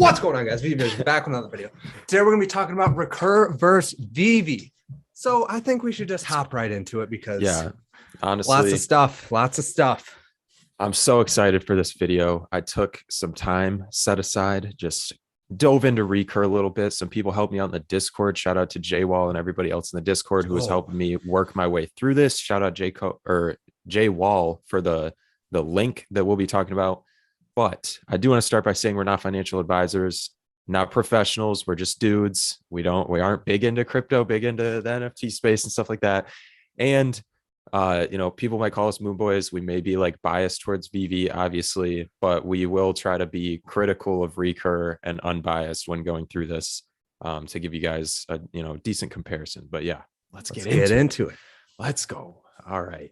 What's going on, guys? Veve is back with another video. Today we're gonna be talking about Recur versus Veve. So I think we should just hop right into it because honestly, lots of stuff. I'm so excited for this video. I took some time set aside, just dove into Recur a little bit. Some people helped me out in the Discord. Shout out to J Wall and everybody else in the Discord who was helping me work my way through this. Shout out J Wall for the link that we'll be talking about. But I do want to start by saying we're not financial advisors, not professionals. We're just dudes. We aren't big into crypto, big into the NFT space and stuff like that. And people might call us moon boys. We may be like biased towards Veve, obviously, but we will try to be critical of Recur and unbiased when going through this, to give you guys a decent comparison. But yeah, let's get into it. Let's go. All right.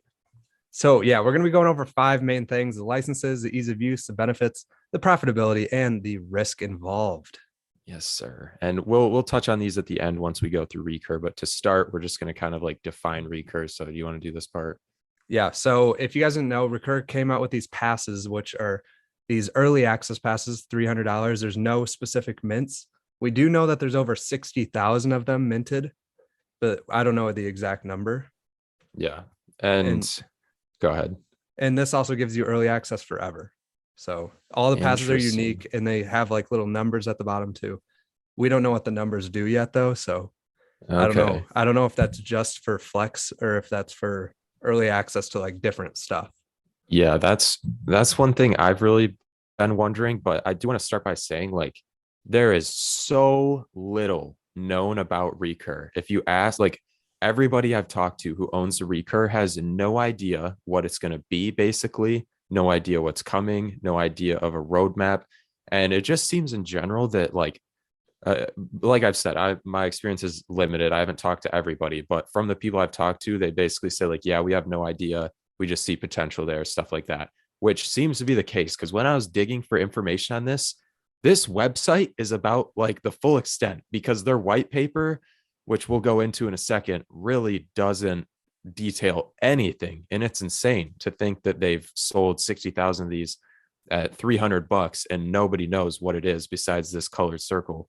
So yeah, we're going to be going over 5 main things: the licenses, the ease of use, the benefits, the profitability, and the risk involved. Yes, sir. And we'll touch on these at the end once we go through Recur. But to start, we're just going to kind of like define Recur. So do you want to do this part? Yeah. So if you guys didn't know, Recur came out with these passes, which are these early access passes, $300. There's no specific mints. We do know that there's over 60,000 of them minted, but I don't know the exact number. Yeah. And go ahead. And this also gives you early access forever. So all the passes are unique and they have like little numbers at the bottom too. We don't know what the numbers do yet though. So I don't know. I don't know if that's just for flex or if that's for early access to like different stuff. Yeah, that's one thing I've really been wondering, but I do want to start by saying like there is so little known about Recur. If you ask like everybody I've talked to who owns the Recur has no idea what it's going to be, basically, no idea what's coming, no idea of a roadmap. And it just seems in general that like I've said, my experience is limited. I haven't talked to everybody, but from the people I've talked to, they basically say like, yeah, we have no idea. We just see potential there, stuff like that, which seems to be the case. Because when I was digging for information on this website is about like the full extent, because their white paper, which we'll go into in a second, really doesn't detail anything. And it's insane to think that they've sold 60,000 of these at $300 and nobody knows what it is besides this colored circle.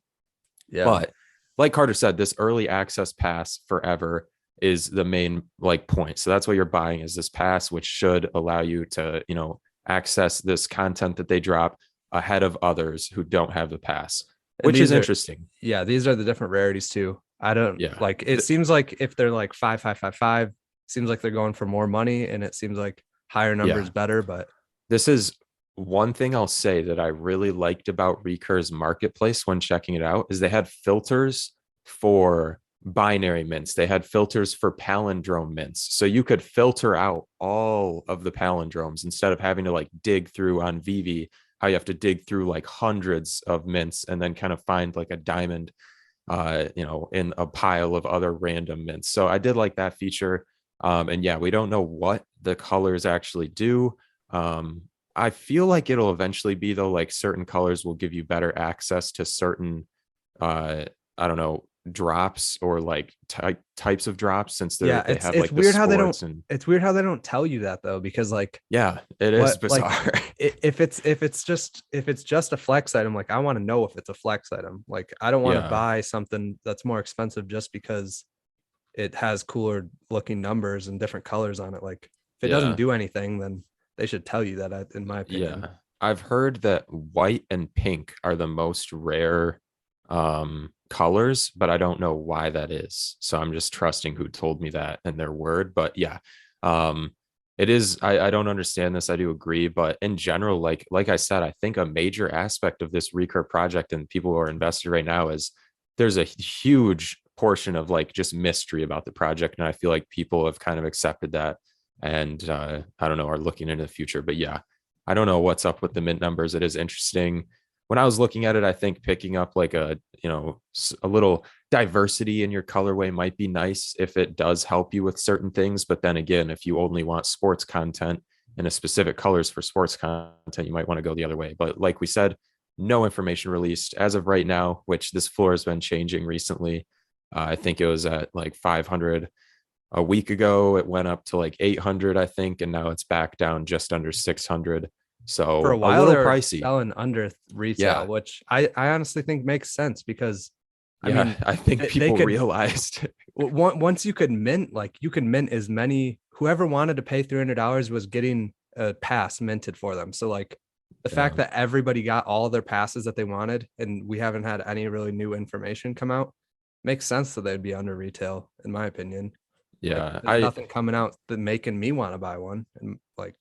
Yeah. But like Carter said, this early access pass forever is the main like point. So that's what you're buying, is this pass, which should allow you to, access this content that they drop ahead of others who don't have the pass, which is interesting. Yeah. These are the different rarities too. I don't like, it seems like if they're like 5555, seems like they're going for more money, and it seems like higher numbers better. But this is one thing I'll say that I really liked about Recur's marketplace when checking it out, is they had filters for binary mints. They had filters for palindrome mints. So you could filter out all of the palindromes instead of having to like dig through on Veve, how you have to dig through like hundreds of mints and then kind of find like a diamond in a pile of other random mints. So I did like that feature. And yeah, we don't know what the colors actually do. I feel like it'll eventually be though, like certain colors will give you better access to certain, I don't know, drops or like types of drops, since they have like it's weird how they don't. It's weird how they don't tell you that though, because like it is bizarre. Like, if it's just a flex item, like I want to know if it's a flex item. Like I don't want to buy something that's more expensive just because it has cooler looking numbers and different colors on it. Like if it doesn't do anything, then they should tell you that, in my opinion. I've heard that white and pink are the most rare colors, but I don't know why that is. So I'm just trusting who told me that and their word. But it is. I don't understand this. I do agree. But in general, like I said, I think a major aspect of this Recur project and people who are invested right now is there's a huge portion of like just mystery about the project. And I feel like people have kind of accepted that. And I don't know, are looking into the future. But yeah, I don't know what's up with the mint numbers. It is interesting. When I was looking at it, I think picking up like a little diversity in your colorway might be nice if it does help you with certain things. But then again, if you only want sports content and a specific colors for sports content, you might want to go the other way. But like we said, no information released as of right now, which this floor has been changing recently. I think it was at like 500 a week ago. It went up to like 800, I think, and now it's back down just under 600. For a So a while, little they were pricey. selling under retail, Yeah. which I honestly think makes sense because, I Yeah. mean, I think they people could realized. once you could mint, like you could mint as many, whoever wanted to pay $300 was getting a pass minted for them. So like the Yeah. fact that everybody got all their passes that they wanted and we haven't had any really new information come out makes sense that they'd be under retail, in my opinion. Like Yeah. there's nothing coming out that making me want to buy one. And like,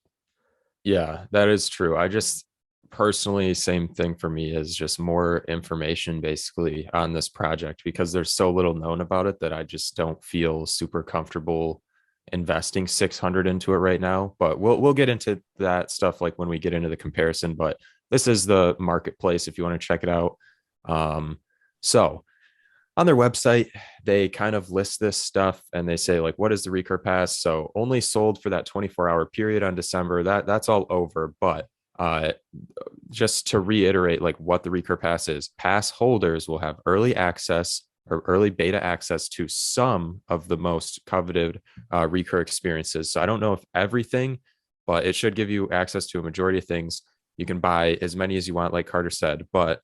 Yeah, that is true. I just personally, same thing for me is just more information basically on this project because there's so little known about it that I just don't feel super comfortable investing 600 into it right now. But we'll get into that stuff like when we get into the comparison. But this is the marketplace if you want to check it out. So on their website, they kind of list this stuff and they say like, what is the Recur Pass? So only sold for that 24-hour period on December. That's all over. But just to reiterate, like what the Recur Pass is, pass holders will have early access or early beta access to some of the most coveted Recur experiences. So I don't know if everything, but it should give you access to a majority of things. You can buy as many as you want, like Carter said, but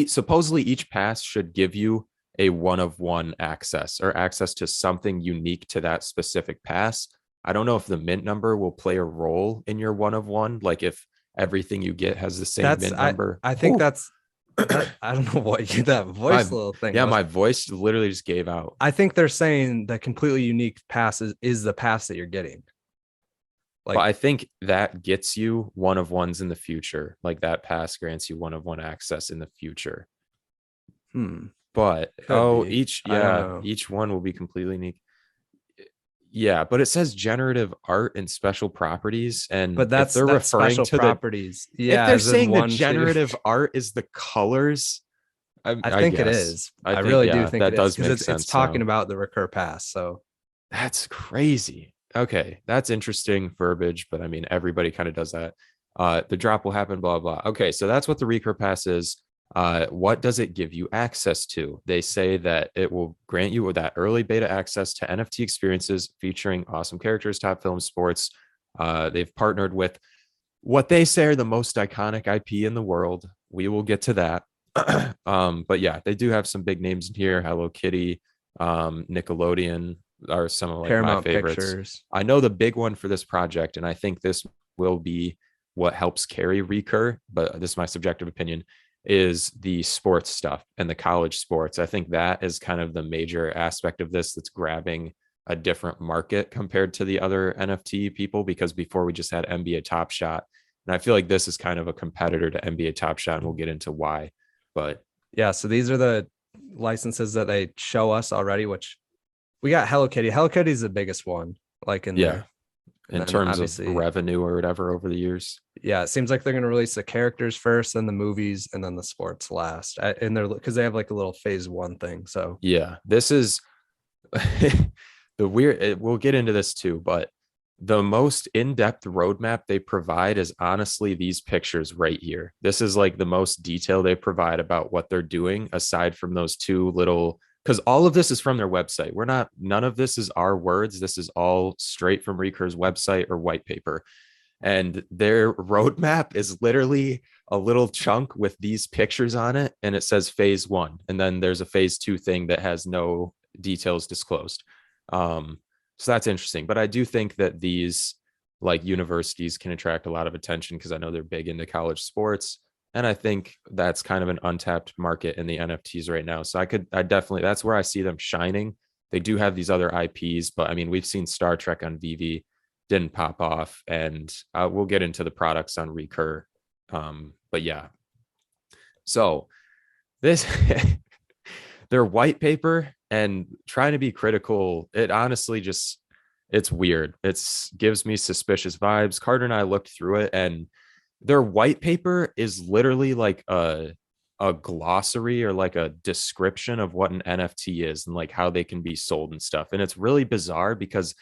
supposedly each pass should give you a one-of-one access or access to something unique to that specific pass. I don't know if the mint number will play a role in your one-of-one, like if everything you get has the same that's mint number. I think that's that I don't know what that voice my little thing yeah, was. my voice literally just gave out. I think they're saying the completely unique pass is the pass that you're getting. But Like, I think that gets you one-of-ones in the future. Like that pass grants you one-of-one access in the future. But could be. I don't yeah, know. each one will be completely unique. Yeah, but it says generative art and special properties. And But if they're that's referring special to the, properties. if Yeah, they're as in saying the one, two. generative art is the colors, I I think it guess. is. I I think, really do yeah, think it that is does because make it's sense talking now. about the recur pass. So That's crazy. Okay, that's interesting verbiage, but I mean, everybody kind of does that. The drop will happen, blah, blah. Okay, so that's what the Recur Pass is. What does it give you access to? They say that it will grant you with that early beta access to NFT experiences featuring awesome characters, top film, sports. They've partnered with what they say are the most iconic IP in the world. We will get to that. But yeah, they do have some big names in here. Hello Kitty, Nickelodeon are some of like my Paramount favorites. Pictures, I know the big one for this project, and I think this will be what helps carry Recur, but this is my subjective opinion, is the sports stuff and the college sports. I think that is kind of the major aspect of this that's grabbing a different market compared to the other NFT people, because before we just had NBA Top Shot. And I feel like this is kind of a competitor to NBA Top Shot, and we'll get into why. But yeah. So these are the licenses that they show us already, which we got Hello Kitty. Hello Kitty is the biggest one, like in yeah, there. And in then terms of obviously, revenue or whatever over the years. yeah, it seems like they're going to release the characters first, then the movies, and then the sports last. And they're because they have like a little phase one thing. So Yeah, this is the weird. We'll get into this too, but the most in-depth roadmap they provide is honestly these pictures right here. This is like the most detail they provide about what they're doing, aside from those two little, because all of this is from their website. None of this is our words. This is all straight from Recur's website or white paper. And their roadmap is literally a little chunk with these pictures on it, and it says phase one. And then there's a phase two thing that has no details disclosed. So that's interesting. But I do think that these like universities can attract a lot of attention because I know they're big into college sports. And I think that's kind of an untapped market in the NFTs right now. So I definitely, that's where I see them shining. They do have these other IPs, but I mean, we've seen Star Trek on Veve, didn't pop off, and we'll get into the products on Recur. But yeah, so this their white paper and trying to be critical, it honestly just, it's weird. It's gives me suspicious vibes. Carter and I looked through it, and their white paper is literally like a glossary or like a description of what an NFT is and like how they can be sold and stuff. And it's really bizarre because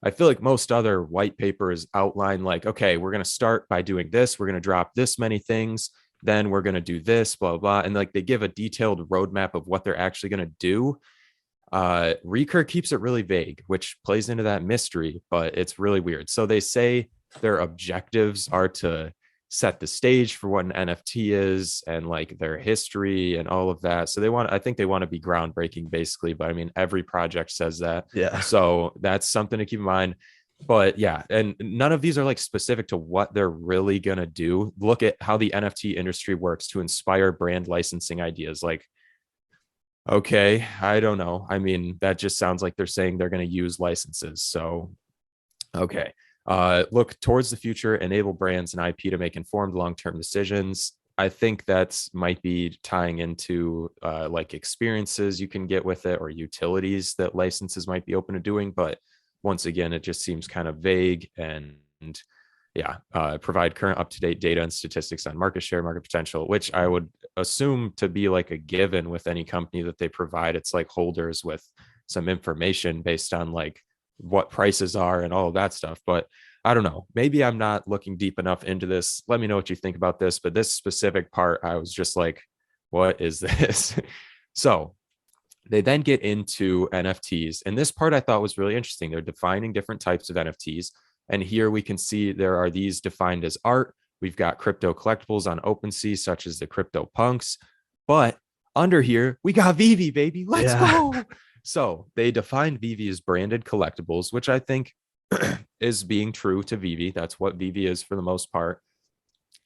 I feel like most other white papers outline like, okay, we're going to start by doing this. We're going to drop this many things. Then we're going to do this, blah, blah. And like they give a detailed roadmap of what they're actually going to do. Recur keeps it really vague, which plays into that mystery, but it's really weird. So they say their objectives are to set the stage for what an NFT is and like their history and all of that. So I think they want to be groundbreaking basically, but I mean, every project says that. Yeah. So that's something to keep in mind. But yeah, and none of these are like specific to what they're really going to do. Look at how the NFT industry works to inspire brand licensing ideas. Like, okay, I don't know. I mean, that just sounds like they're saying they're going to use licenses. So, okay. Look towards the future, enable brands and IP to make informed long-term decisions. I think that's might be tying into like experiences you can get with it or utilities that licenses might be open to doing. But once again, it just seems kind of vague and yeah, provide current up-to-date data and statistics on market share, market potential, which I would assume to be like a given with any company that they provide. It's like holders with some information based on like what prices are and all of that stuff. But I don't know, maybe I'm not looking deep enough into this. Let me know what you think about this. But this specific part, I was just like, what is this? So they then get into NFTs. And this part I thought was really interesting. They're defining different types of NFTs. And here we can see there are these defined as art. We've got crypto collectibles on OpenSea, such as the Crypto Punks. But under here, we got Veve, baby. Let's go. So they defined Veve as branded collectibles, which I think is being true to Veve. That's what Veve is for the most part.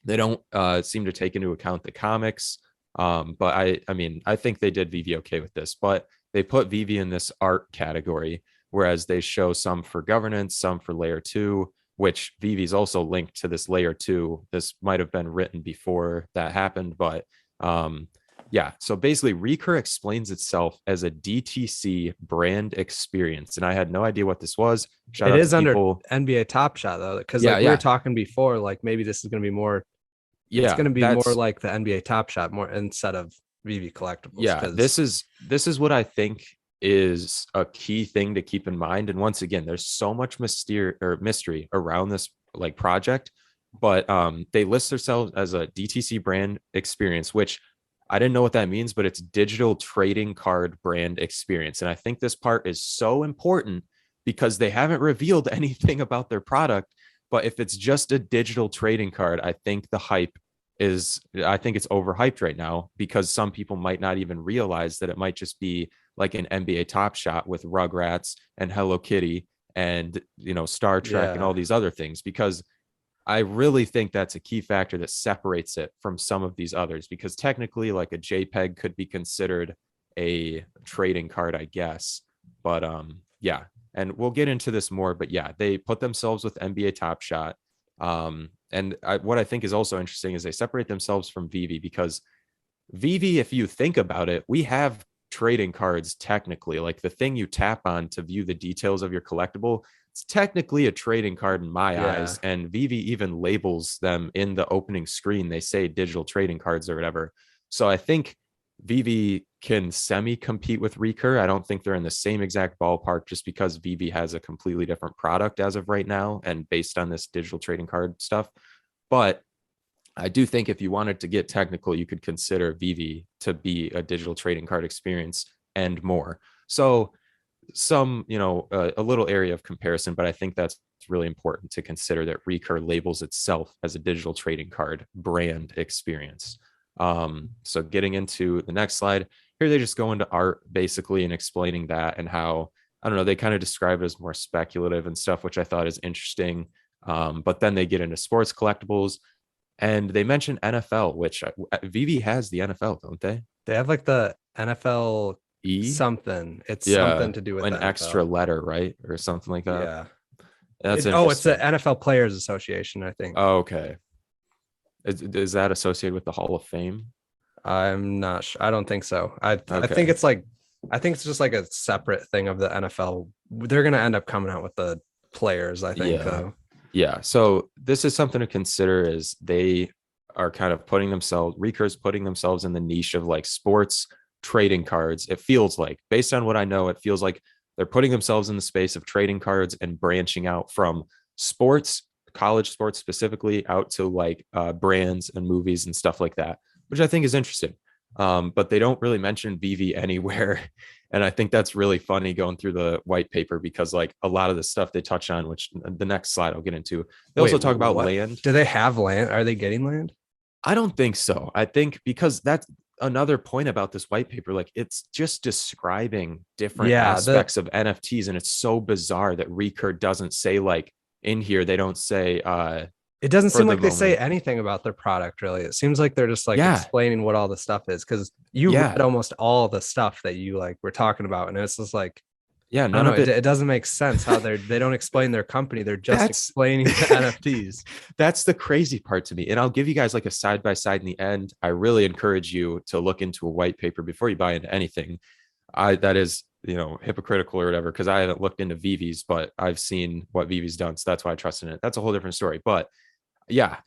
They don't seem to take into account the comics. But I mean, I think they did Veve okay with this, but they put Veve in this art category, whereas they show some for governance, some for layer 2, which Veve is also linked to this layer 2. This might have been written before that happened, but yeah. So basically, Recur explains itself as a DTC brand experience, and I had no idea what this was. Shout It out to is under people. NBA Top Shot though, because Yeah, like we were yeah, talking before, like maybe this is going to be more. It's yeah. going to be more That's like the NBA Top Shot more instead of Veve Collectibles. yeah. Because This is what I think is a key thing to keep in mind. And once again, there's so much mystery around this like project, but they list themselves as a DTC brand experience, which I didn't know what that means, but it's digital trading card brand experience. And I think this part is so important because they haven't revealed anything about their product. But if it's just a digital trading card, I think I think it's overhyped right now because some people might not even realize that it might just be like an NBA Top Shot with Rugrats and Hello Kitty and, you know, Star Trek and all these other things, because I really think that's a key factor that separates it from some of these others, because technically like a JPEG could be considered a trading card, I guess. But yeah, and we'll get into this more, but yeah, they put themselves with NBA Top Shot. And what I think is also interesting is they separate themselves from Veve, because Veve, if you think about it, we have trading cards technically. Like the thing you tap on to view the details of your collectible, it's technically a trading card in my eyes. And Veve even labels them in the opening screen. They say digital trading cards or whatever. So I think Veve can semi compete with Recur. I don't think they're in the same exact ballpark just because Veve has a completely different product as of right now and based on this digital trading card stuff. But I do think if you wanted to get technical, you could consider Veve to be a digital trading card experience and more. So some, you know, a little area of comparison, but I think that's really important to consider that Recur labels itself as a digital trading card brand experience. So getting into the next slide here, they just go into art basically and explaining that and how, I don't know, they kind of describe it as more speculative and stuff, which I thought is interesting. But then they get into sports collectibles and they mention NFL, which Veve has the NFL, don't they? they have like the NFL E? something. It's Yeah, something to do with an the extra NFL. letter, right? Or something like that. Yeah. That's It's the interesting. NFL Players Association, I think. Oh, okay. Is that associated with the Hall of Fame? I'm not sure. I don't think so. I think Okay. it's like I think it's just like a separate thing of the NFL. They're gonna end up coming out with the players, I think, Yeah. though. Yeah. So this is something to consider is they are kind of putting themselves, Recur's putting themselves in the niche of like sports trading cards. It feels like, based on what I know, it feels like they're putting themselves in the space of trading cards and branching out from sports, college sports specifically, out to like brands and movies and stuff like that, which I think is interesting. But they don't really mention Veve anywhere. And I think that's really funny going through the white paper, because like a lot of the stuff they touch on, which the next slide I'll get into, they Wait, also talk about what? land. Do they have land? Are they getting land? I don't think so. I think because that's another point about this white paper. Like, it's just describing different Yeah, aspects of NFTs. And it's so bizarre that Recur doesn't say, like, in here, they don't say it doesn't for seem the like they say moment. anything about their product really. It seems like they're just like Yeah. explaining what all the stuff is, because you read Yeah. almost all the stuff that you like were talking about, and it's just like Yeah. I don't None know. of it. It doesn't make sense how they don't explain their company. They're just That's explaining the NFTs. that's the crazy part to me. And I'll give you guys like a side by side in the end. I really encourage you to look into a white paper before you buy into anything. That is, hypocritical or whatever, because I haven't looked into Vivi's, but I've seen what Vivi's done. So that's why I trust in it. That's a whole different story. But yeah,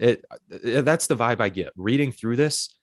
that's the vibe I get reading through this.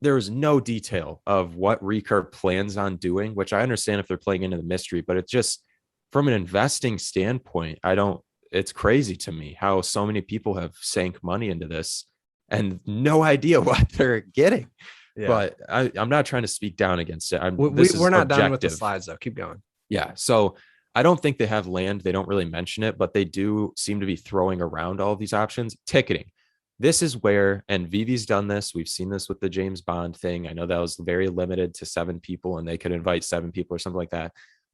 There is no detail of what Recur plans on doing, which I understand if they're playing into the mystery, but it's just from an investing standpoint, I don't, it's crazy to me how so many people have sank money into this and no idea what they're getting. Yeah. But I'm not trying to speak down against it. We, This we're is not done with the objective. slides though. Keep going. Yeah. So I don't think they have land. They don't really mention it, but they do seem to be throwing around all of these options. Ticketing. This is where, and Vivi's done this. We've seen this with the James Bond thing. I know that was very limited to 7 people and they could invite 7 people or something like that.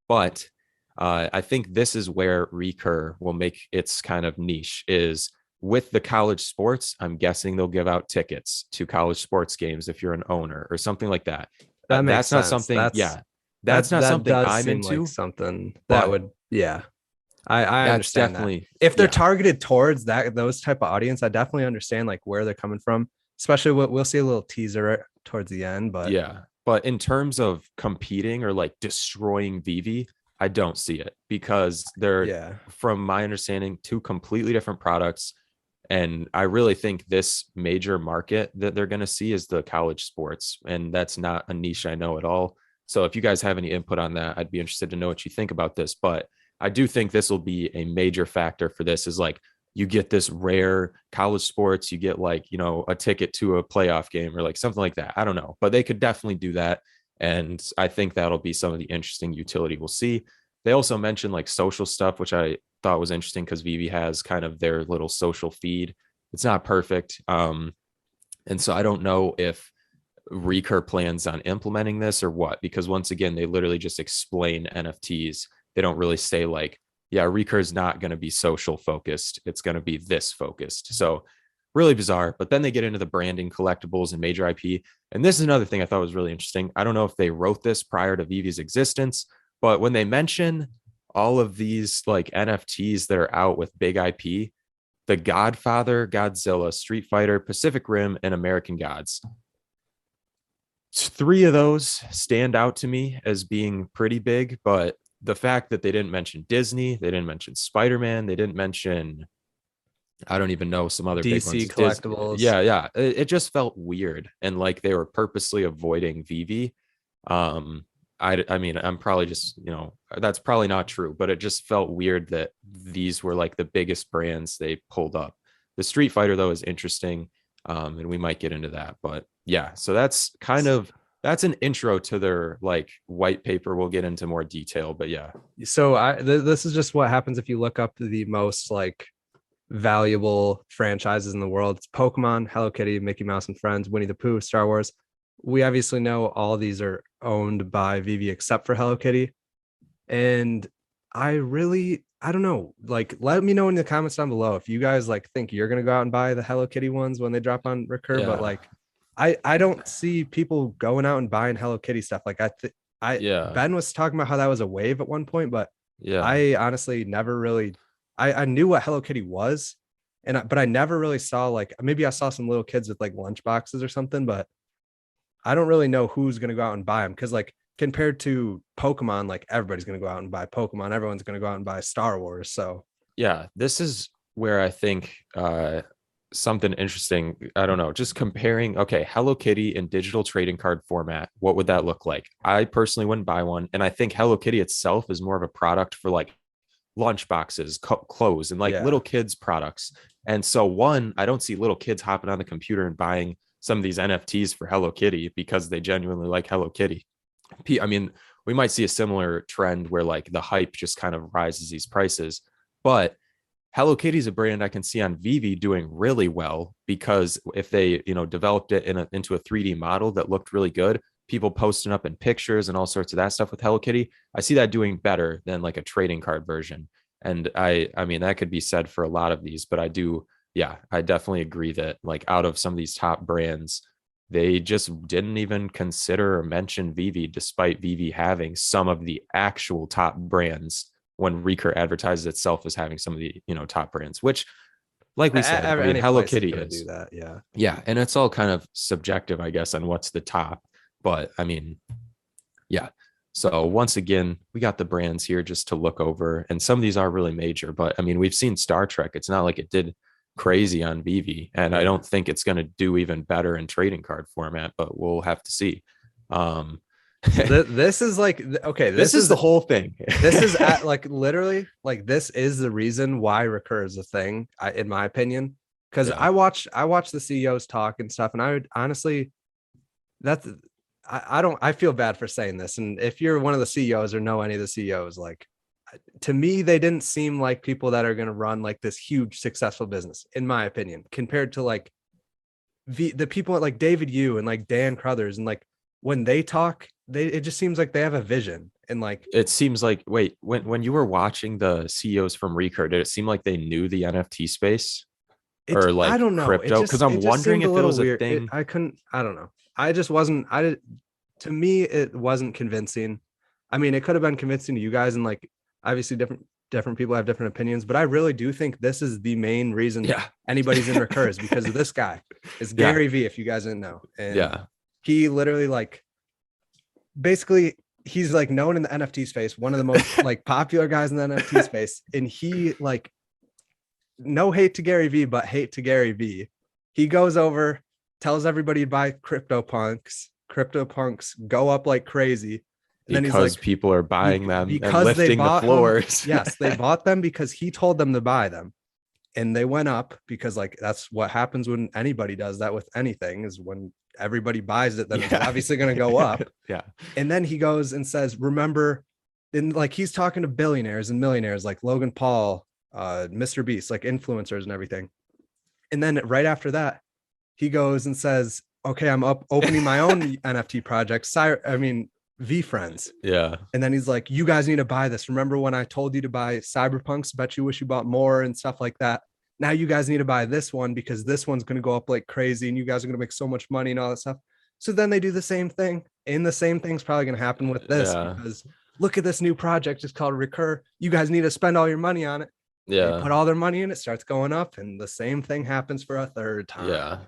But I think this is where Recur will make its kind of niche is with the college sports. I'm guessing they'll give out tickets to college sports games if you're an owner or something like that. That makes That's not sense. something, yeah, that's That not that something does I'm seem like into, something that but would, yeah. I that's understand that. definitely, If they're yeah, targeted towards those type of audience, I definitely understand like where they're coming from. Especially what we'll see a little teaser towards the end, but yeah. But in terms of competing or like destroying Vivi, I don't see it because they're, yeah. from my understanding, 2 completely different products. And I really think this major market that they're going to see is the college sports. And that's not a niche I know at all. So if you guys have any input on that, I'd be interested to know what you think about this. But I do think this will be a major factor for this is like you get this rare college sports, you get like, a ticket to a playoff game or like something like that. I don't know, but they could definitely do that. And I think that'll be some of the interesting utility we'll see. They also mentioned like social stuff, which I thought was interesting because Vivi has kind of their little social feed. It's not perfect. And so I don't know if Recur plans on implementing this or what, because once again, they literally just explain NFTs. They don't really say like, yeah, Recur is not going to be social focused. It's going to be this focused. So really bizarre. But then they get into the branding, collectibles, and major IP. And this is another thing I thought was really interesting. I don't know if they wrote this prior to Vivi's existence, but when they mention all of these like NFTs that are out with big IP, The Godfather, Godzilla, Street Fighter, Pacific Rim, and American Gods. 3 of those stand out to me as being pretty big, but the fact that they didn't mention Disney, they didn't mention Spider-Man, they didn't mention, I don't even know, some other big DC ones. collectibles. Yeah, yeah. It just felt weird and like they were purposely avoiding Vivi. Um, I mean, I'm probably just, that's probably not true, but it just felt weird that these were like the biggest brands they pulled up. The Street Fighter though is interesting, and we might get into that. But yeah, so that's an intro to their like white paper. We'll get into more detail, but yeah, So this is just what happens if you look up the most like valuable franchises in the world. It's Pokemon, Hello Kitty, Mickey Mouse and Friends, Winnie the Pooh, Star Wars. We obviously know all these are owned by Vivi except for Hello Kitty. And I don't know. Like, let me know in the comments down below if you guys like think you're gonna go out and buy the Hello Kitty ones when they drop on Recur. But yeah, like, I don't see people going out and buying Hello Kitty stuff. Like I yeah, Ben was talking about how that was a wave at one point, but yeah. I honestly never really I knew what Hello Kitty was, but I never really saw like maybe I saw some little kids with like lunch boxes or something, but I don't really know who's gonna go out and buy them because like compared to Pokemon, like everybody's gonna go out and buy Pokemon. Everyone's gonna go out and buy Star Wars. So Yeah, this is where I think something interesting. I don't know, just comparing, okay, Hello Kitty in digital trading card format, what would that look like? I personally wouldn't buy one. And I think Hello Kitty itself is more of a product for like lunch boxes, clothes, and like yeah, little kids' products. And so, one, I don't see little kids hopping on the computer and buying some of these NFTs for Hello Kitty because they genuinely like Hello Kitty. I mean, we might see a similar trend where like the hype just kind of rises these prices, but Hello Kitty is a brand I can see on Veve doing really well because if they, developed it into a 3D model that looked really good, people posting up in pictures and all sorts of that stuff with Hello Kitty, I see that doing better than like a trading card version. And I mean, that could be said for a lot of these, but I definitely agree that like out of some of these top brands, they just didn't even consider or mention Veve, despite Veve having some of the actual top brands when Recur advertises itself as having some of the top brands, which, like we said, I mean, Hello Kitty is do that, yeah, yeah, and it's all kind of subjective, I guess, on what's the top. But I mean, yeah. So once again, we got the brands here just to look over, and some of these are really major. But I mean, we've seen Star Trek; it's not like it did crazy on Veve, and I don't think it's going to do even better in trading card format. But we'll have to see. This is like, okay, this is the whole thing. This is like literally like this is the reason why Recur is a thing, in my opinion, because I watch the CEOs talk and stuff, and I would honestly, I feel bad for saying this, and if you're one of the CEOs or know any of the CEOs, like, to me they didn't seem like people that are going to run like this huge successful business, in my opinion, compared to like the people like David Yu and like Dan Crothers, and like when they talk, it just seems like they have a vision. And like, it seems like, wait, when you were watching the CEOs from Recur, did it seem like they knew the NFT space or like I don't know, crypto? Because I'm wondering if it was a thing. I don't know. To me, it wasn't convincing. I mean, it could have been convincing to you guys, and like obviously different people have different opinions, but I really do think this is the main reason anybody's in Recur is because of this guy. Is Gary Vee, if you guys didn't know. And he literally like basically he's like known in the NFT space, one of the most like popular guys in the NFT space. And he like, no hate to Gary Vee, but hate to Gary Vee. He goes over, tells everybody to buy CryptoPunks. CryptoPunks go up like crazy. And then because he's like, people are buying them because and lifting the floors. Yes, they bought them because he told them to buy them. And they went up because like that's what happens when anybody does that with anything, is when everybody buys it, then it's obviously going to go up. And then he goes and says, remember, and like he's talking to billionaires and millionaires like Logan Paul, Mr. Beast, like influencers and everything. And then right after that, he goes and says, okay, I'm opening my own NFT project. VeeFriends. Yeah. And then he's like, you guys need to buy this. Remember when I told you to buy Cyberpunks? Bet you wish you bought more and stuff like that. Now you guys need to buy this one because this one's going to go up like crazy and you guys are going to make so much money and all that stuff. So then they do the same thing, and the same thing's probably going to happen with this because look at this new project. It's called Recur. You guys need to spend all your money on it. Yeah. They put all their money in it, starts going up, and the same thing happens for a third time. Yeah.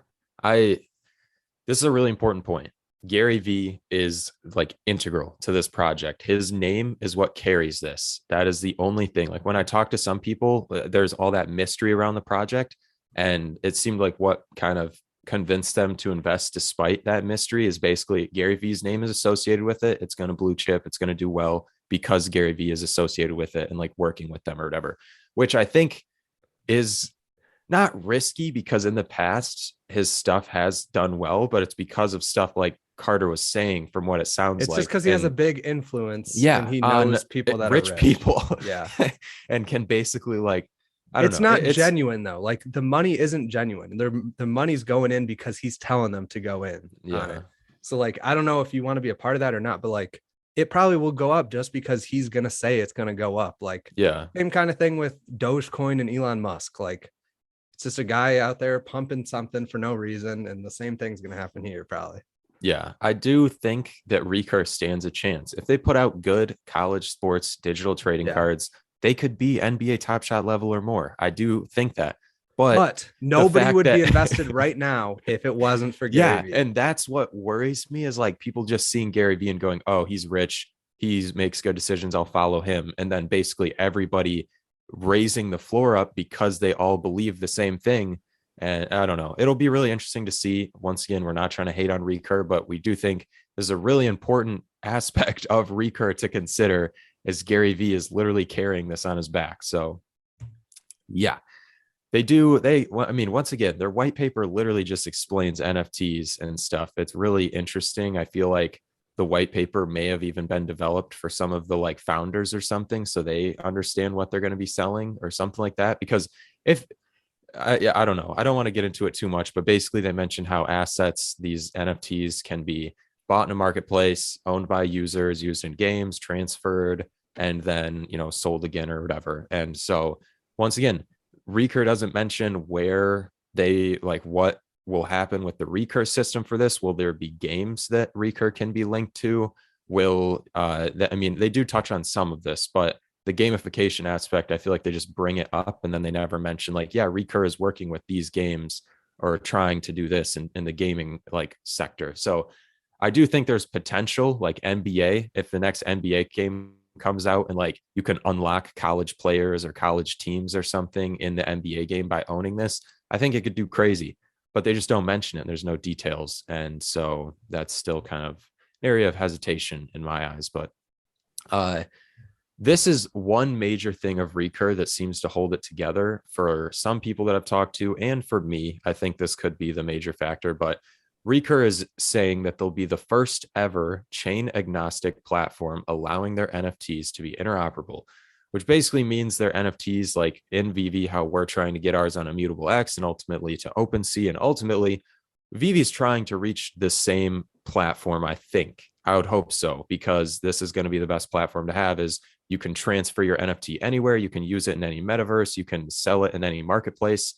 This is a really important point. Gary Vee is like integral to this project. His name is what carries this. That is the only thing. Like when I talk to some people, there's all that mystery around the project. And it seemed like what kind of convinced them to invest despite that mystery is basically Gary Vee's name is associated with it. It's going to blue chip. It's going to do well because Gary Vee is associated with it and like working with them or whatever, which I think is not risky because in the past his stuff has done well, but it's because of stuff like Carter was saying, from what it sounds it's like. It's just because he has a big influence. Yeah. And he knows people that rich are rich people. Yeah. And can basically like, I don't know. It's not genuine though. Like the money isn't genuine. The money's going in because he's telling them to go in on it. So like, I don't know if you want to be a part of that or not, but like it probably will go up just because he's going to say it's going to go up. Like, same kind of thing with Dogecoin and Elon Musk. Like, it's just a guy out there pumping something for no reason. And the same thing's going to happen here probably. Yeah, I do think that Recur stands a chance. If they put out good college sports digital trading cards, they could be NBA Top Shot level or more. I do think that. But nobody would be invested right now if it wasn't for Gary Vee. And that's what worries me is like people just seeing Gary Vee and going, oh, he's rich. He makes good decisions. I'll follow him. And then basically everybody raising the floor up because they all believe the same thing. And I don't know. It'll be really interesting to see. Once again, we're not trying to hate on Recur, but we do think there's a really important aspect of Recur to consider as Gary Vee is literally carrying this on his back. So, yeah. They do. I mean, once again, their white paper literally just explains NFTs and stuff. It's really interesting. I feel like the white paper may have even been developed for some of the like founders or something, so they understand what they're going to be selling or something like that. Because if I don't know, I don't want to get into it too much, but basically they mentioned how assets, these NFTs, can be bought in a marketplace, owned by users, used in games, transferred, and then sold again or whatever. And so once again, Recur doesn't mention where they like what will happen with the Recur system for this. Will there be games that Recur can be linked to? Will I mean, they do touch on some of this, but the gamification aspect, I feel like they just bring it up and then they never mention like, yeah, Recur is working with these games or trying to do this in the gaming like sector. So I do think there's potential, like NBA, if the next NBA game comes out and like you can unlock college players or college teams or something in the NBA game by owning this, I think it could do crazy, but they just don't mention it. There's no details. And so that's still kind of an area of hesitation in my eyes. But this is one major thing of Recur that seems to hold it together for some people that I've talked to. And for me, I think this could be the major factor. But Recur is saying that they'll be the first ever chain agnostic platform allowing their NFTs to be interoperable, which basically means their NFTs, like in Veve, how we're trying to get ours on Immutable X and ultimately to OpenSea. And ultimately, Veve is trying to reach the same platform, I think. I would hope so, because this is going to be the best platform to have. Is you can transfer your NFT anywhere, you can use it in any metaverse, you can sell it in any marketplace.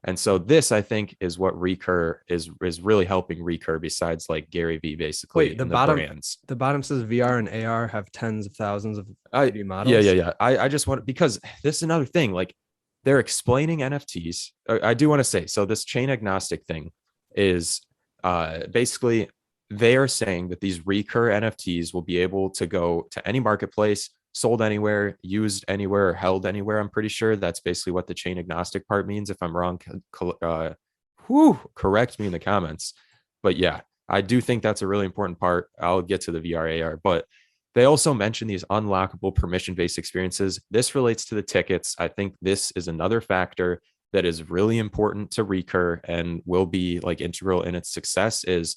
And so this, I think, is what Recur is really helping Recur, besides like Gary Vee, basically, Wait, in the brands. the bottom says VR and AR have tens of thousands of I 3D yeah, models. yeah, yeah. I just want, because this is another thing. Like, they're explaining NFTs. I do want to say, so this chain agnostic thing is basically they are saying that these Recur NFTs will be able to go to any marketplace, sold anywhere, used anywhere, or held anywhere. I'm pretty sure that's basically what the chain agnostic part means. If I'm wrong, correct me in the comments. But yeah, I do think that's a really important part. I'll get to the VRAR, but they also mention these unlockable permission-based experiences. This relates to the tickets. I think this is another factor that is really important to Recur and will be like integral in its success, is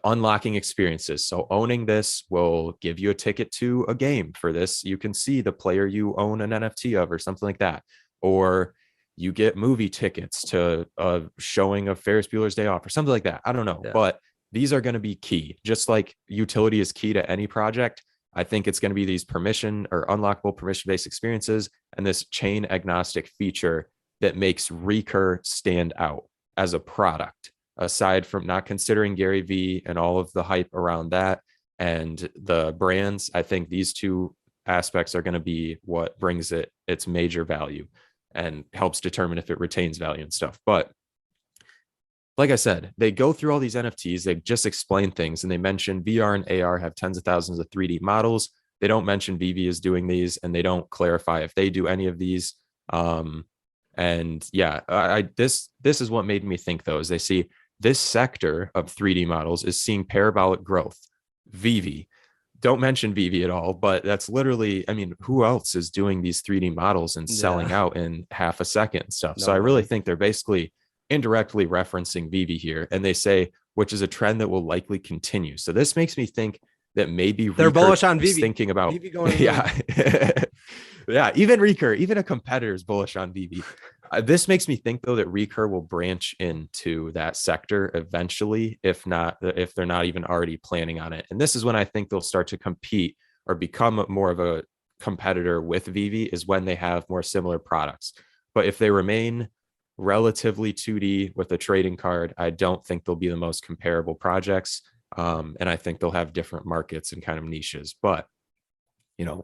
unlocking experiences. So owning this will give you a ticket to a game. For this, you can see the player you own an NFT of or something like that. Or you get movie tickets to a showing of Ferris Bueller's Day Off or something like that. I don't know, Yeah. but these are going to be key. Just like utility is key to any project, I think it's going to be these permission or unlockable permission-based experiences and this chain agnostic feature that makes Recur stand out as a product, aside from not considering Gary Vee and all of the hype around that and the brands. I think these two aspects are going to be what brings it its major value and helps determine if it retains value and stuff. But like I said, they go through all these NFTs, they just explain things, and they mention VR and AR have tens of thousands of 3D models. They don't mention Veve is doing these, and they don't clarify if they do any of these. And yeah, this is what made me think, though, is they see this sector of 3D models is seeing parabolic growth. Veve, don't mention Veve at all, but that's literally, I mean, who else is doing these 3D models and selling out in half a second and stuff? So I really think they're basically indirectly referencing Veve here. And they say, which is a trend that will likely continue. So this makes me think that maybe They're bullish on Veve. thinking about Veve going yeah. Yeah, even Recur, even a competitor is bullish on Veve. This makes me think, though, that Recur will branch into that sector eventually, if they're not even already planning on it. And this is when I think they'll start to compete or become more of a competitor with Veve, is when they have more similar products. But if they remain relatively 2D with a trading card, I don't think they'll be the most comparable projects. And I think they'll have different markets and kind of niches. But,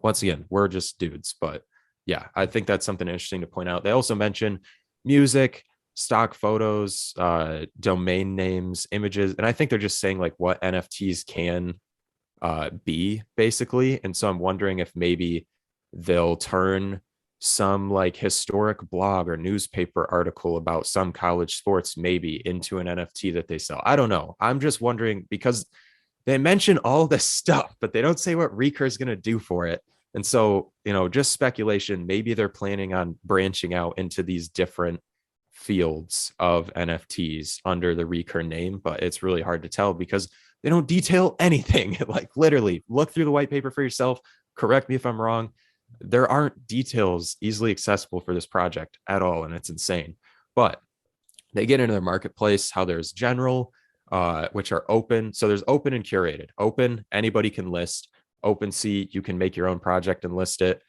once again, we're just dudes. But yeah, I think that's something interesting to point out. They also mention music, stock photos, domain names, images. And I think they're just saying like what NFTs can be, basically. And so I'm wondering if maybe they'll turn some like historic blog or newspaper article about some college sports maybe into an NFT that they sell. I don't know. I'm just wondering, because they mention all this stuff, but they don't say what Recur is going to do for it. And so, just speculation, maybe they're planning on branching out into these different fields of NFTs under the Recur name, but it's really hard to tell because they don't detail anything. Like literally look through the white paper for yourself. Correct me if I'm wrong. There aren't details easily accessible for this project at all. And it's insane, but they get into their marketplace, how there's general, which are open. So there's open and curated. Open, anybody can list. OpenSea, you can make your own project and list it.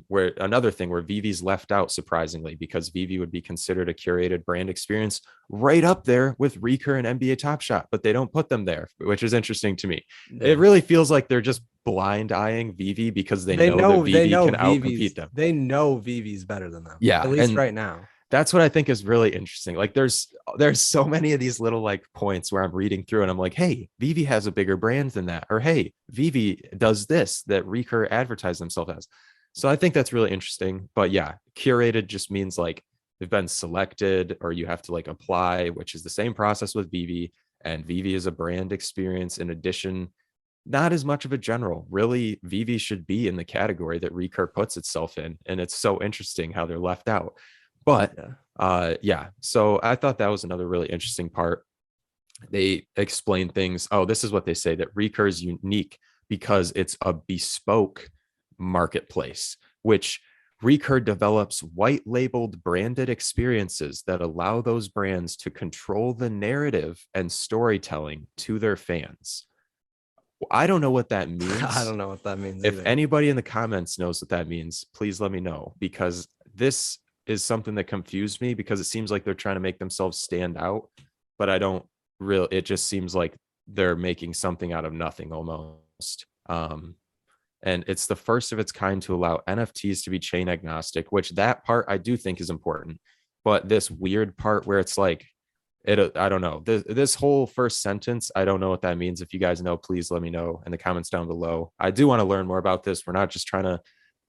Where another thing where Veve's left out, surprisingly, because Veve would be considered a curated brand experience right up there with Recur and NBA Top Shot, but they don't put them there, which is interesting to me. Yeah. It really feels like they're just blind eyeing Veve because they know that Veve can outcompete them. They know Veve's better than them. Yeah. At least right now. That's what I think is really interesting. Like there's so many of these little like points where I'm reading through and I'm like, hey, Veve has a bigger brand than that. Or hey, Veve does this that Recur advertised themselves as. So I think that's really interesting. But yeah, curated just means like they've been selected or you have to like apply, which is the same process with Veve. And Veve is a brand experience. In addition, not as much of a general. Really, Veve should be in the category that Recur puts itself in. And it's so interesting how they're left out. But yeah, so I thought that was another really interesting part. They explain things. Oh, this is what they say, that Recur is unique because it's a bespoke marketplace, which Recur develops white labeled branded experiences that allow those brands to control the narrative and storytelling to their fans. I don't know what that means. I don't know what that means. If anybody in the comments knows what that means, please let me know, because this is something that confused me, because it seems like they're trying to make themselves stand out, but I don't really, it just seems like they're making something out of nothing almost. And it's the first of its kind to allow NFTs to be chain agnostic, which that part I do think is important. But this weird part where it's like, I don't know, this whole first sentence, I don't know what that means. If you guys know, please let me know in the comments down below. I do want to learn more about this. We're not just trying to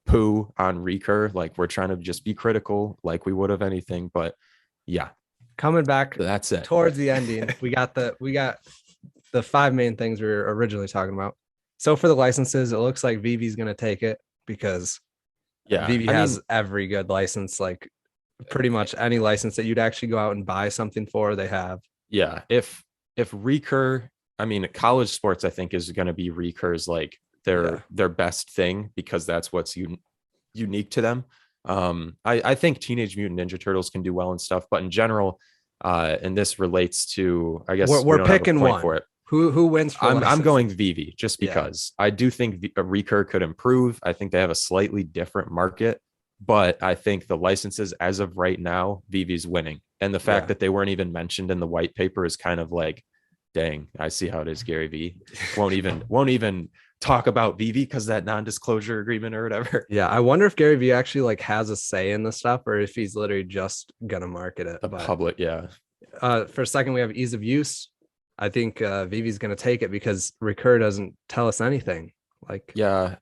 poo on Recur, like we're trying to just be critical like we would of anything. But yeah, coming back, that's it. Towards the ending, we got the 5 main things we were originally talking about. So for the licenses, it looks like Veve's going to take it because Veve has every good license, like pretty much any license that you'd actually go out and buy something for, they have. Yeah, if Recur, I mean, college sports, I think is going to be Recur's like their best thing, because that's what's unique to them. I think Teenage Mutant Ninja Turtles can do well and stuff, but in general, and this relates to, I guess we're picking one for it. Who wins for I'm going Veve just because I do think Recur could improve. I think they have a slightly different market, but I think the licenses as of right now, Veve's winning. And the fact that they weren't even mentioned in the white paper is kind of like, dang, I see how it is, Gary V. Won't even talk about Veve because that non-disclosure agreement or whatever. Yeah, I wonder if Gary V actually like has a say in the stuff, or if he's literally just gonna market it. Public, yeah. For a second, we have ease of use. I think Veve's gonna take it because Recur doesn't tell us anything. Like, yeah,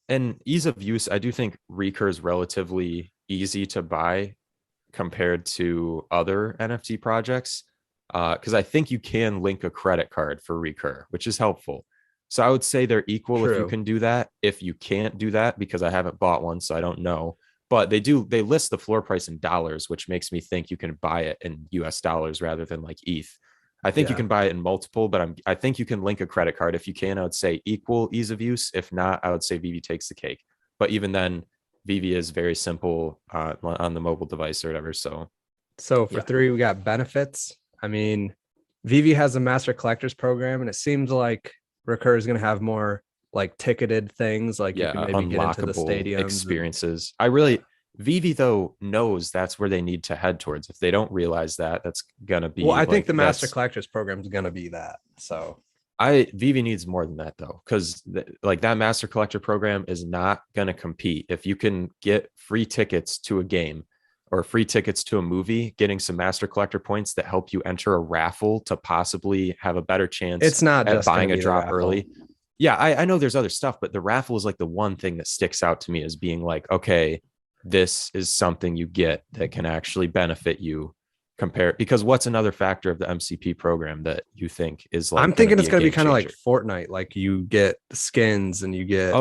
and ease of use, I do think Recur is relatively easy to buy compared to other NFT projects, because I think you can link a credit card for Recur, which is helpful. So I would say they're equal. True. If you can do that. If you can't do that, because I haven't bought one, so I don't know. But they list the floor price in dollars, which makes me think you can buy it in US dollars rather than like ETH. I think you can buy it in multiple, but I think you can link a credit card. If you can, I would say equal ease of use. If not, I would say Veve takes the cake. But even then, Veve is very simple on the mobile device or whatever. So for 3, we got benefits. I mean, Veve has a master collectors program, and it seems like Recur is going to have more like ticketed things, like you can maybe get into the stadium experiences. Veve though knows that's where they need to head towards. If they don't realize that, that's gonna be. Well, I think the master collectors program is gonna be that. So Veve needs more than that though, because like that master collector program is not gonna compete. If you can get free tickets to a game or free tickets to a movie, getting some master collector points that help you enter a raffle to possibly have a better chance. It's not at just buying a drop early. Yeah, I know there's other stuff, but the raffle is like the one thing that sticks out to me as being like, okay, this is something you get that can actually benefit you compared, because what's another factor of the MCP program that you think is like, I'm thinking it's going to be kind of like Fortnite, like you get skins and you get,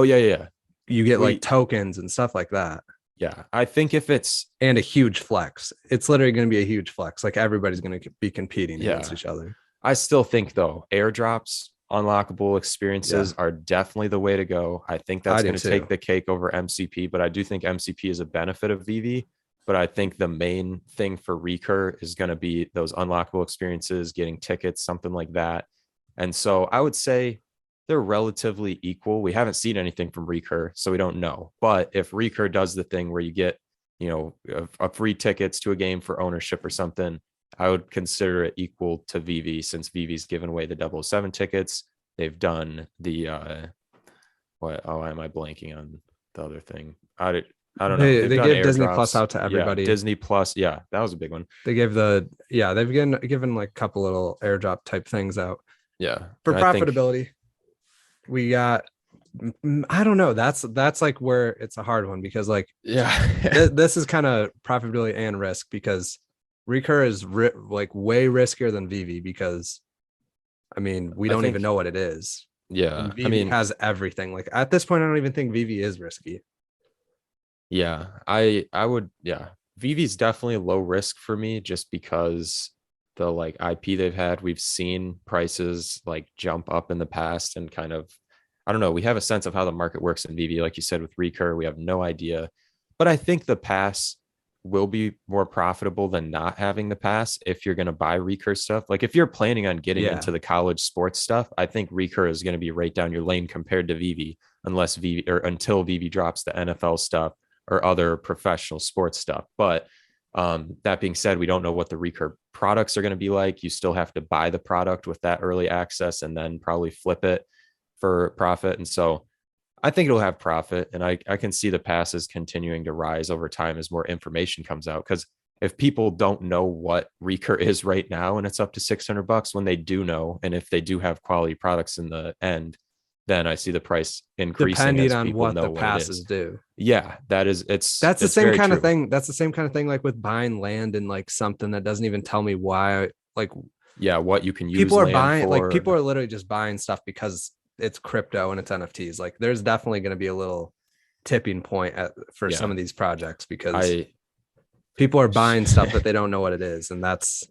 you get like tokens and stuff like that. Yeah, I think if it's and a huge flex. It's literally going to be a huge flex. Like everybody's going to be competing against each other. I still think though, airdrops, unlockable experiences Yeah. are definitely the way to go. I think that's going to take the cake over MCP, but I do think MCP is a benefit of Veve. But I think the main thing for Recur is going to be those unlockable experiences, getting tickets, something like that. And so I would say they're relatively equal. We haven't seen anything from Recur, so we don't know. But if Recur does the thing where you get, you know, a free tickets to a game for ownership or something, I would consider it equal to Veve, since Vive's given away the 007 tickets. They've done the what? Oh, am I blanking on the other thing? I don't know. They Done give Disney Plus airdrops. out to everybody. Yeah, Disney Plus. Yeah, that was a big one. They gave they've given like a couple little airdrop type things out. Yeah. For profitability, we got, I don't know. That's like where it's a hard one, because like, this is kind of profitability and risk, because Recur is like way riskier than Veve, because I mean, we don't even know what it is. Yeah. And Veve has everything. Like at this point, I don't even think Veve is risky. Yeah, I would, yeah. Vive's definitely low risk for me, just because the like IP they've had, we've seen prices like jump up in the past, and kind of, I don't know, we have a sense of how the market works in Veve. Like you said, with Recur, we have no idea. But I think the pass will be more profitable than not having the pass if you're going to buy Recur stuff. Like if you're planning on getting into the college sports stuff, I think Recur is going to be right down your lane compared to Veve, unless Veve, or until Veve drops the NFL stuff or other professional sports stuff. But that being said, we don't know what the Recur products are going to be like. You still have to buy the product with that early access and then probably flip it for profit. And so I think it'll have profit, and I can see the passes continuing to rise over time as more information comes out. Because if people don't know what Recur is right now, and it's up to $600, when they do know, and if they do have quality products in the end, then I see the price increasing depending on what the passes do. Yeah, that's the same kind of thing. That's the same kind of thing like with buying land and like something that doesn't even tell me why. Like, yeah, what you can use. People are buying for. Like people are literally just buying stuff because it's crypto and it's NFTs. Like there's definitely going to be a little tipping point for some of these projects, because people are buying stuff that they don't know what it is. And that's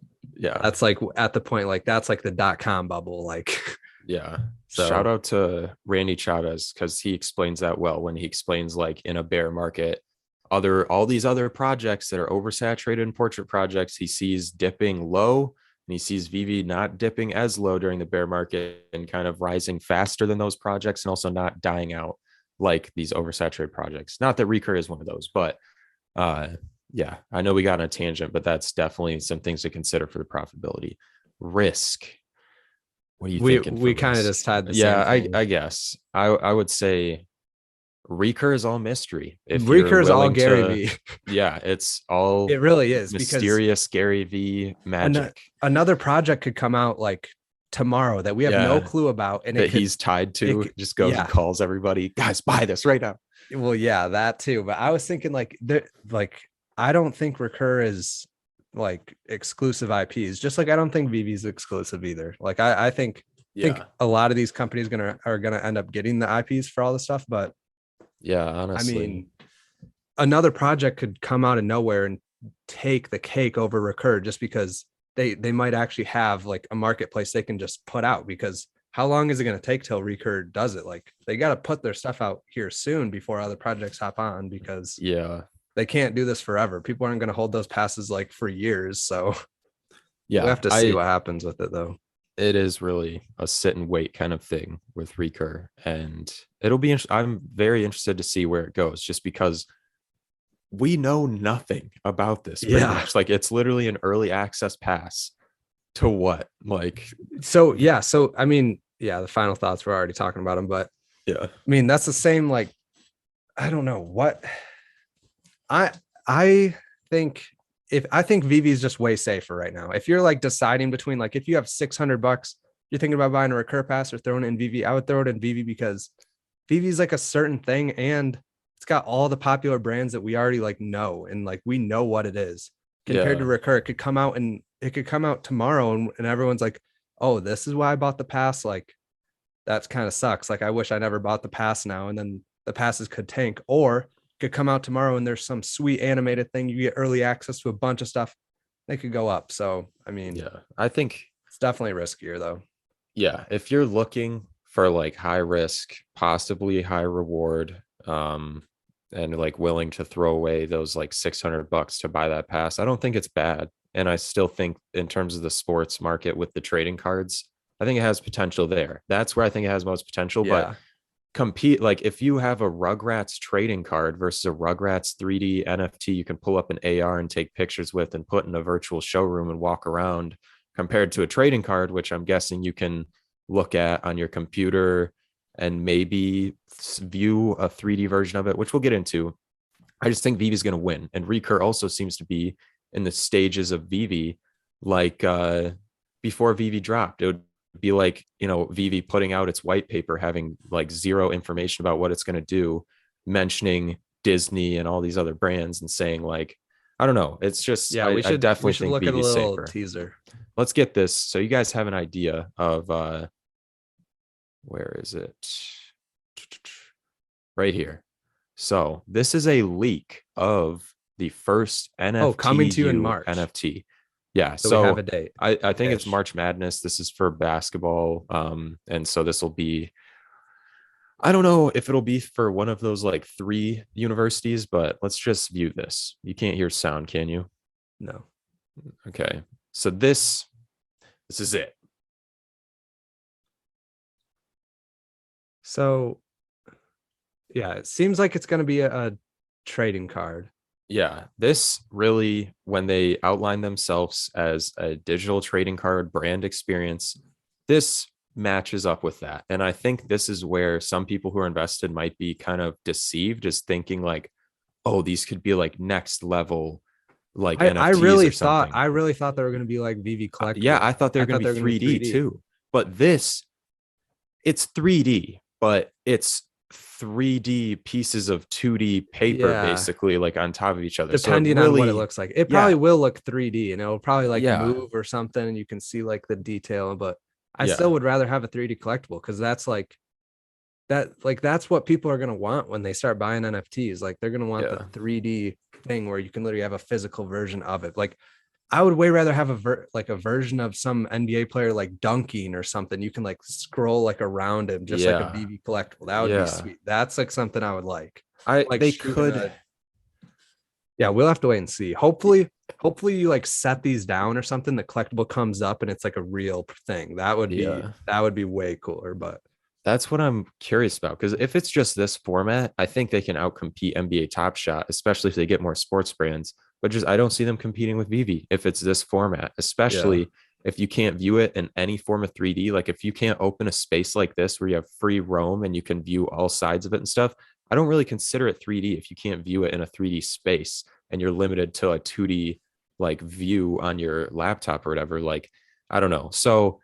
like at the point, like that's like the .com bubble. Like, yeah. So shout out to Randy Chavez, because he explains that well when he explains like in a bear market, all these other projects that are oversaturated in portrait projects, he sees dipping low, and he sees Veve not dipping as low during the bear market and kind of rising faster than those projects, and also not dying out like these oversaturated projects. Not that Recur is one of those, but yeah, I know we got on a tangent, but that's definitely some things to consider for the profitability. Risk. What are you thinking? We kind of just had the same thing. I guess I would say Recur is all mystery. If Recur is all Gary V. Yeah, it's all. It really is mysterious Gary V magic. Another project could come out like tomorrow that we have no clue about, and that he's tied to. Just goes and calls everybody, guys, buy this right now. Well, yeah, that too. But I was thinking like I don't think Recur is like exclusive IPs, just like I don't think Veve's exclusive either. Like I think a lot of these companies are gonna end up getting the IPs for all the stuff. But yeah, honestly, I mean, another project could come out of nowhere and take the cake over Recur, just because they might actually have like a marketplace they can just put out. Because how long is it going to take till Recur does it? Like they got to put their stuff out here soon before other projects hop on, because they can't do this forever. People aren't going to hold those passes like for years. So we have to see what happens with it, though. It is really a sit and wait kind of thing with Recur, and it'll be. I'm very interested to see where it goes, just because we know nothing about this. Much. Like it's literally an early access pass to what? Like so I mean, the final thoughts, we're already talking about them, but I mean that's the same. Like I don't know what I think Veve is just way safer right now. If you're like deciding between, like, if you have $600, you're thinking about buying a Recur pass or throwing it in Veve, I would throw it in Veve, because Veve is like a certain thing, and it's got all the popular brands that we already like know, and like we know what it is. Compared to Recur, it could come out tomorrow, and everyone's like, oh, this is why I bought the pass. Like that kind of sucks. Like I wish I never bought the pass now, and then the passes could tank. Or could come out tomorrow and there's some sweet animated thing. You get early access to a bunch of stuff. They could go up. So, I mean, yeah, I think, it's definitely riskier though. yeah, if you're looking for like high risk, possibly high reward, and like willing to throw away those like $600 to buy that pass, I don't think it's bad. And I still think in terms of the sports market with the trading cards, I think it has potential there. That's where I think it has most potential. But Yeah. compete, like if you have a Rugrats trading card versus a Rugrats 3D NFT you can pull up an AR and take pictures with and put in a virtual showroom and walk around, compared to a trading card, which I'm guessing you can look at on your computer and maybe view a 3D version of it, which we'll get into. I just think Veve is going to win. And Recur also seems to be in the stages of Veve, like before Veve dropped. It would be like, you know, Veve putting out its white paper, having like zero information about what it's going to do, mentioning Disney and all these other brands and saying like, I don't know. It's just, Yeah, I we definitely should think look at a Vive's little safer. teaser. Let's get this. So you guys have an idea of where is it? Right here. So this is a leak of the first Oh, coming to you in NFTU March. NFT. Yeah. So we have a So date. I think it's March Madness. This is for basketball. And so this will be, I don't know if it'll be for one of those like 3 universities, but let's just view this. You can't hear sound, can you? No. Okay. So this is it. So yeah, it seems like it's going to be a trading card. Yeah, this really, when they outline themselves as a digital trading card brand experience, this matches up with that. And I think this is where some people who are invested might be kind of deceived, is thinking like, oh, these could be like next level, like NFTs or something. I really thought they were going to be like Veve Yeah, Collectibles. I thought they were going to be 3D too. But this, it's 3D, but it's 3D pieces of 2D paper, Yeah. basically, like on top of each other. Depending so it really, on what it looks like. It probably will look 3D and it'll probably like yeah, move or something and you can see like the detail, but I yeah, still would rather have a 3D collectible because that's like that's what people are going to want when they start buying NFTs. Like they're going to want the 3D thing where you can literally have a physical version of it. Like I would way rather have a version of some NBA player like dunking or something. You can like scroll like around him, just like a Veve collectible. That would be sweet. That's like something I would like. They could. Yeah, we'll have to wait and see. Hopefully you like set these down or something. The collectible comes up and it's like a real thing. That would be way cooler. But that's what I'm curious about, because if it's just this format, I think they can outcompete NBA Top Shot, especially if they get more sports brands. But just I don't see them competing with Veve if it's this format, especially if you can't view it in any form of 3D. Like if you can't open a space like this where you have free roam and you can view all sides of it and stuff, I don't really consider it 3D if you can't view it in a 3D space and you're limited to a 2D like view on your laptop or whatever. Like, I don't know. So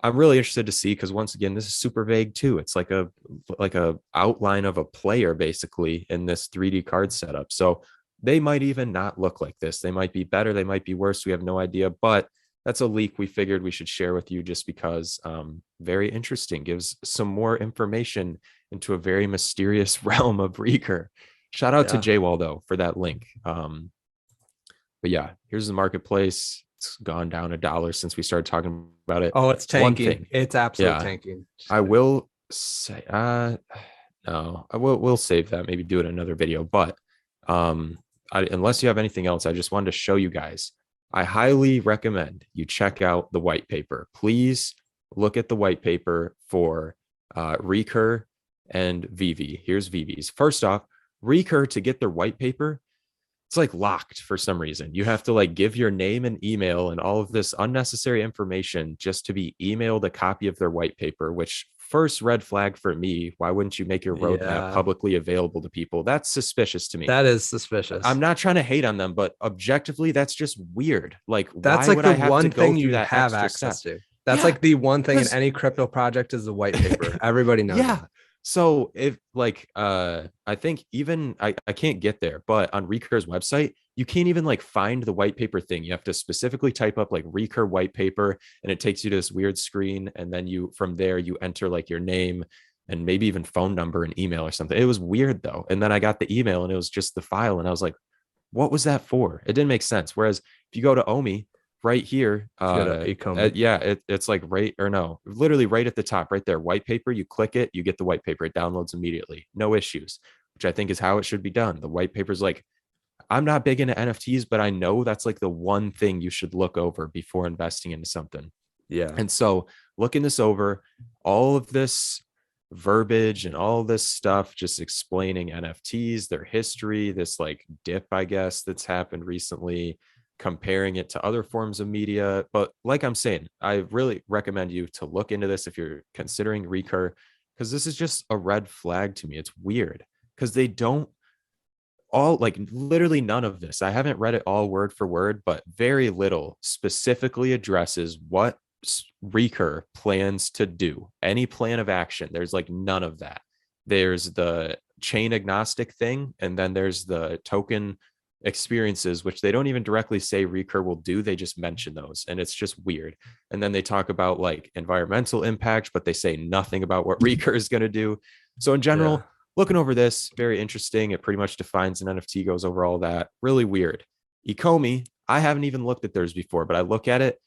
I'm really interested to see, because once again, this is super vague too. It's like a outline of a player basically in this 3D card setup. So they might even not look like this. They might be better. They might be worse. We have no idea, but that's a leak we figured we should share with you just because very interesting, gives some more information into a very mysterious realm of Recur. Shout out to Jay Waldo for that link. But yeah, here's the marketplace. It's gone down $1 since we started talking about it. Oh, it's tanking. It's absolutely tanking. I will say, no, we'll save that. Maybe do it in another video. But unless you have anything else, I just wanted to show you guys. I highly recommend you check out the white paper. Please look at the white paper for Recur and Veve. Here's Veve's. First off, Recur, to get their white paper, it's like locked for some reason. You have to like give your name and email and all of this unnecessary information just to be emailed a copy of their white paper, which first red flag for me. Why wouldn't you make your roadmap publicly available to people? That's suspicious to me. That is suspicious. I'm not trying to hate on them, but objectively, that's just weird. Like, that's why like would the I have one to go thing through you that have extra access step? to. That's like the one thing in any crypto project is the white paper. Everybody knows. Yeah. So if like I think even I can't get there, but on Recur's website, you can't even like find the white paper thing. You have to specifically type up like Recur white paper and it takes you to this weird screen. And then you from there you enter like your name, and maybe even phone number and email or something. It was weird though. And then I got the email and it was just the file. And I was like, what was that for? It didn't make sense. Whereas if you go to Omi right here, it's like literally right at the top, right there, white paper, you click it, you get the white paper, it downloads immediately, no issues, which I think is how it should be done. The white paper is like, I'm not big into NFTs, but I know that's like the one thing you should look over before investing into something. Yeah. And so looking this over, all of this verbiage and all this stuff, just explaining NFTs, their history, this like dip, I guess, that's happened recently, comparing it to other forms of media. But like I'm saying, I really recommend you to look into this if you're considering Recur, because this is just a red flag to me. It's weird because they don't all, like, literally none of this. I haven't read it all word for word, but very little specifically addresses what Recur plans to do, any plan of action. There's like none of that. There's the chain agnostic thing, and then there's the token experiences, which they don't even directly say Recur will do. They just mention those, and it's just weird. And then they talk about like environmental impact, but they say nothing about what Recur is going to do. So in general, looking over this, very interesting. It pretty much defines an NFT, goes over all that. Really weird. Ecomi, I haven't even looked at theirs before, but I look at it.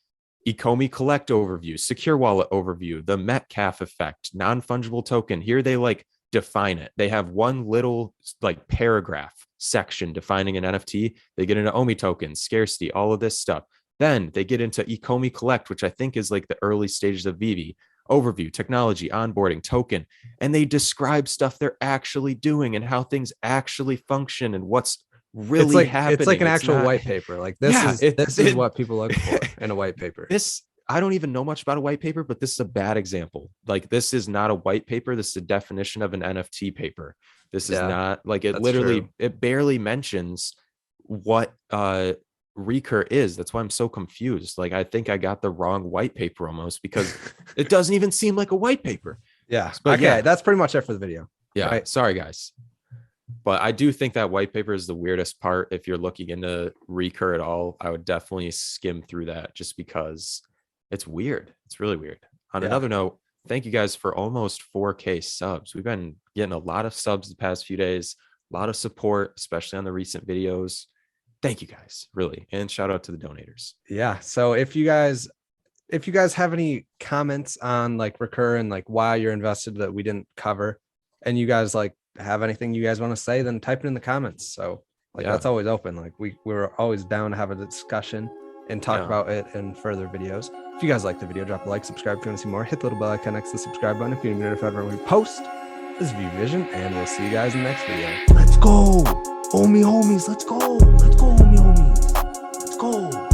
Ecomi Collect overview, secure wallet overview, the Metcalf effect, non-fungible token. Here they like define it. They have one little like paragraph section defining an NFT. They get into OMI tokens, scarcity, all of this stuff. Then they get into Ecomi Collect, which I think is like the early stages of Veve. Overview, technology, onboarding, token, and they describe stuff they're actually doing and how things actually function and what's really happening. It's like an actual white paper. Like this is what people look for in a white paper. I don't even know much about a white paper, but this is a bad example. Like, this is not a white paper. This is a definition of an NFT paper. This is not like, it literally, it barely mentions what Recur is. That's why I'm so confused. Like, I think I got the wrong white paper almost, because it doesn't even seem like a white paper. Yeah. But okay, that's pretty much it for the video. Yeah. Right? Sorry, guys. But I do think that white paper is the weirdest part. If you're looking into Recur at all, I would definitely skim through that, just because it's weird. It's really weird. On another note, thank you guys for almost 4K subs. We've been getting a lot of subs the past few days, a lot of support, especially on the recent videos. Thank you guys, really. And shout out to the donators. Yeah. So if you guys have any comments on like Recur and like why you're invested that we didn't cover, and you guys like have anything you guys want to say, then type it in the comments. So like that's always open. Like we're always down to have a discussion and talk about it in further videos. If you guys like the video, drop a like, subscribe if you want to see more, hit the little bell icon next to the subscribe button if you want to be notified when we post. This is Veve Vision, and we'll see you guys in the next video. Let's go, homie homies. Let's go, homie homies. Let's go.